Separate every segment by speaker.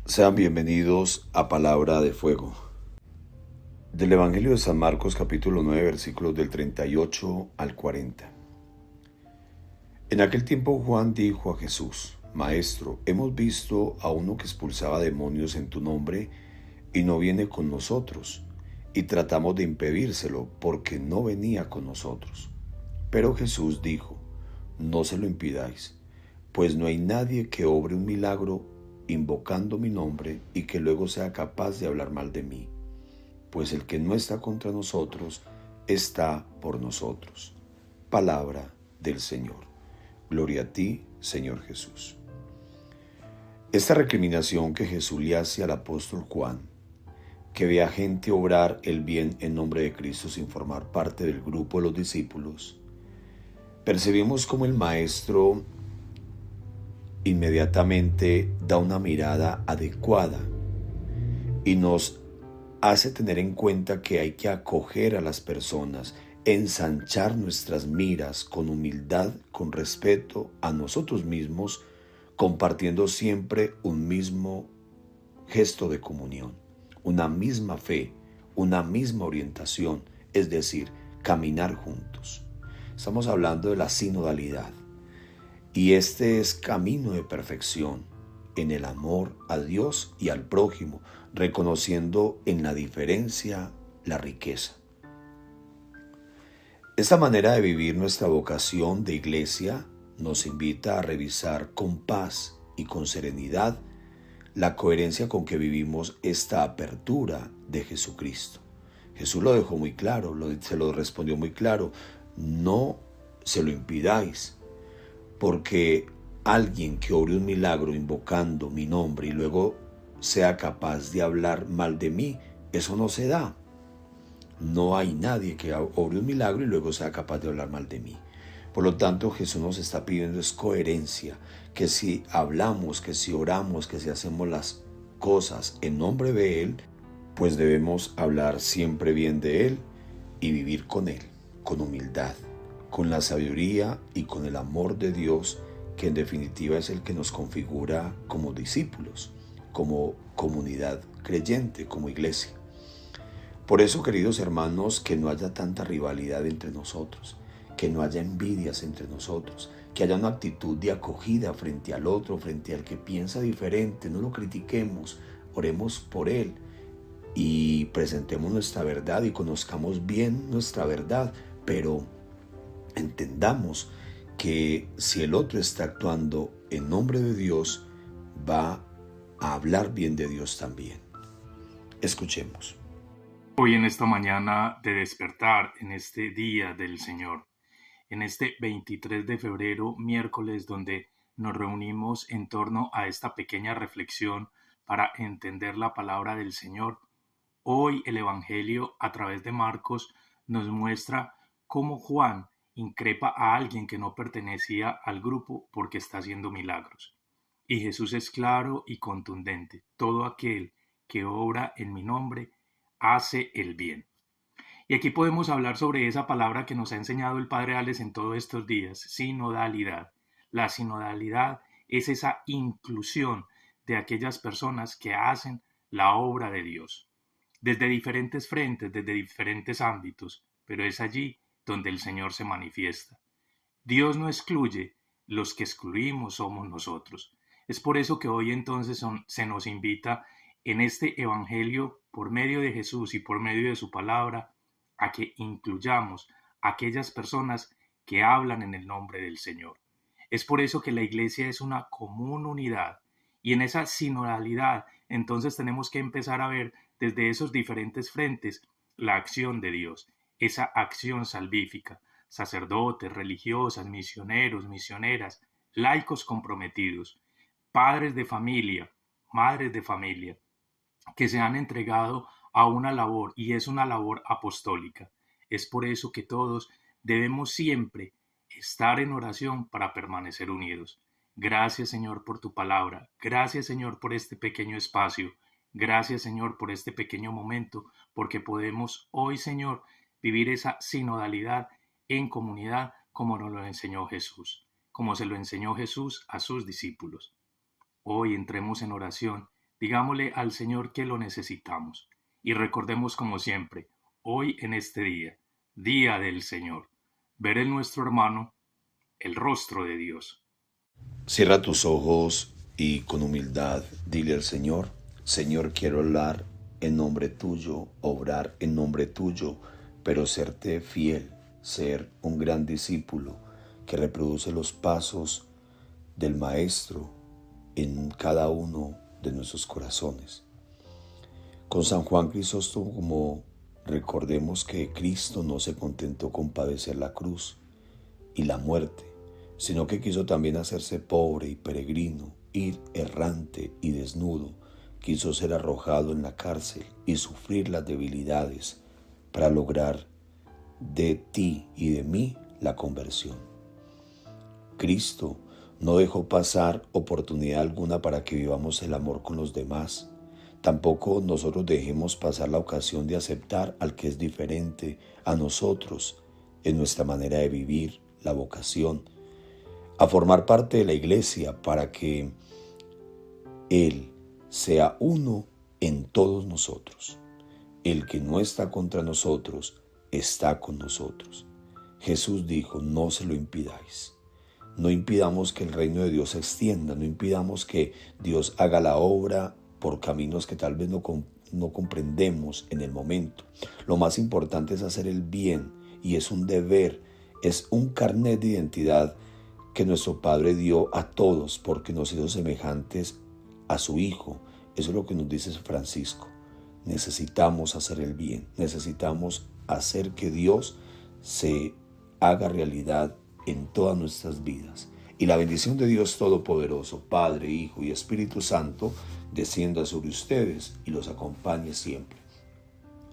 Speaker 1: Sean bienvenidos a Palabra de Fuego. Del Evangelio de San Marcos capítulo 9 versículos del 38 al 40. En aquel tiempo Juan dijo a Jesús: Maestro, hemos visto a uno que expulsaba demonios en tu nombre y no viene con nosotros, y tratamos de impedírselo porque no venía con nosotros. Pero Jesús dijo: No se lo impidáis, pues no hay nadie que obre un milagro invocando mi nombre y que luego sea capaz de hablar mal de mí, pues el que no está contra nosotros está por nosotros. Palabra del Señor. Gloria a ti, Señor Jesús. Esta recriminación que Jesús le hace al apóstol Juan, que ve a gente obrar el bien en nombre de Cristo sin formar parte del grupo de los discípulos, percibimos como el Maestro inmediatamente da una mirada adecuada y nos hace tener en cuenta que hay que acoger a las personas, ensanchar nuestras miras con humildad, con respeto a nosotros mismos, compartiendo siempre un mismo gesto de comunión, una misma fe, una misma orientación, es decir, caminar juntos. Estamos hablando de la sinodalidad. Y este es camino de perfección en el amor a Dios y al prójimo, reconociendo en la diferencia la riqueza. Esta manera de vivir nuestra vocación de iglesia nos invita a revisar con paz y con serenidad la coherencia con que vivimos esta apertura de Jesucristo. Jesús lo dejó muy claro, se lo respondió muy claro: no se lo impidáis, porque alguien que obre un milagro invocando mi nombre y luego sea capaz de hablar mal de mí, eso no se da. No hay nadie que obre un milagro y luego sea capaz de hablar mal de mí. Por lo tanto, Jesús nos está pidiendo es coherencia, que si hablamos, que si oramos, que si hacemos las cosas en nombre de Él, pues debemos hablar siempre bien de Él y vivir con Él, con humildad, con la sabiduría y con el amor de Dios, que en definitiva es el que nos configura como discípulos, como comunidad creyente, como iglesia. Por eso, queridos hermanos, que no haya tanta rivalidad entre nosotros, que no haya envidias entre nosotros, que haya una actitud de acogida frente al otro, frente al que piensa diferente. No lo critiquemos, oremos por él y presentemos nuestra verdad y conozcamos bien nuestra verdad, pero entendamos que si el otro está actuando en nombre de Dios, va a hablar bien de Dios también. Escuchemos.
Speaker 2: Hoy en esta mañana de despertar, en este día del Señor, en este 23 de febrero, miércoles, donde nos reunimos en torno a esta pequeña reflexión para entender la palabra del Señor, hoy el Evangelio a través de Marcos nos muestra cómo Juan increpa a alguien que no pertenecía al grupo porque está haciendo milagros. Y Jesús es claro y contundente: todo aquel que obra en mi nombre hace el bien. Y aquí podemos hablar sobre esa palabra que nos ha enseñado el Padre Alex en todos estos días: sinodalidad. La sinodalidad es esa inclusión de aquellas personas que hacen la obra de Dios, desde diferentes frentes, desde diferentes ámbitos, pero es allí donde el Señor se manifiesta. Dios no excluye, los que excluimos somos nosotros. Es por eso que hoy entonces se nos invita en este Evangelio, por medio de Jesús y por medio de su palabra, a que incluyamos a aquellas personas que hablan en el nombre del Señor. Es por eso que la iglesia es una común unidad, y en esa sinodalidad entonces tenemos que empezar a ver desde esos diferentes frentes la acción de Dios, esa acción salvífica: sacerdotes, religiosas, misioneros, misioneras, laicos comprometidos, padres de familia, madres de familia, que se han entregado a una labor, y es una labor apostólica. Es por eso que todos debemos siempre estar en oración para permanecer unidos. Gracias, Señor, por tu palabra. Gracias, Señor, por este pequeño espacio. Gracias, Señor, por este pequeño momento, porque podemos hoy, Señor, vivir esa sinodalidad en comunidad como nos lo enseñó Jesús, como se lo enseñó Jesús a sus discípulos. Hoy entremos en oración Digámosle al Señor que lo necesitamos. Y recordemos como siempre, hoy en este día, día del Señor, ver en nuestro hermano el rostro de Dios.
Speaker 1: Cierra tus ojos y con humildad dile al Señor, Señor, quiero hablar en nombre tuyo, obrar en nombre tuyo, pero serte fiel, ser un gran discípulo que reproduce los pasos del Maestro en cada uno de nuestros corazones. Con San Juan Crisóstomo recordemos que Cristo no se contentó con padecer la cruz y la muerte, sino que quiso también hacerse pobre y peregrino, ir errante y desnudo, quiso ser arrojado en la cárcel y sufrir las debilidades para lograr de ti y de mí la conversión. Cristo no dejó pasar oportunidad alguna para que vivamos el amor con los demás. Tampoco nosotros dejemos pasar la ocasión de aceptar al que es diferente a nosotros en nuestra manera de vivir, la vocación, a formar parte de la iglesia para que Él sea uno en todos nosotros. El que no está contra nosotros, está con nosotros. Jesús dijo, no se lo impidáis. No impidamos que el reino de Dios se extienda, no impidamos que Dios haga la obra por caminos que tal vez no comprendemos en el momento. Lo más importante es hacer el bien y es un deber, es un carnet de identidad que nuestro Padre dio a todos porque nos hizo semejantes a su Hijo. Eso es lo que nos dice Francisco. Necesitamos hacer el bien, necesitamos hacer que Dios se haga realidad en todas nuestras vidas. Y la bendición de Dios Todopoderoso, Padre, Hijo y Espíritu Santo, descienda sobre ustedes y los acompañe siempre.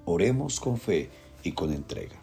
Speaker 1: Oremos con fe y con entrega.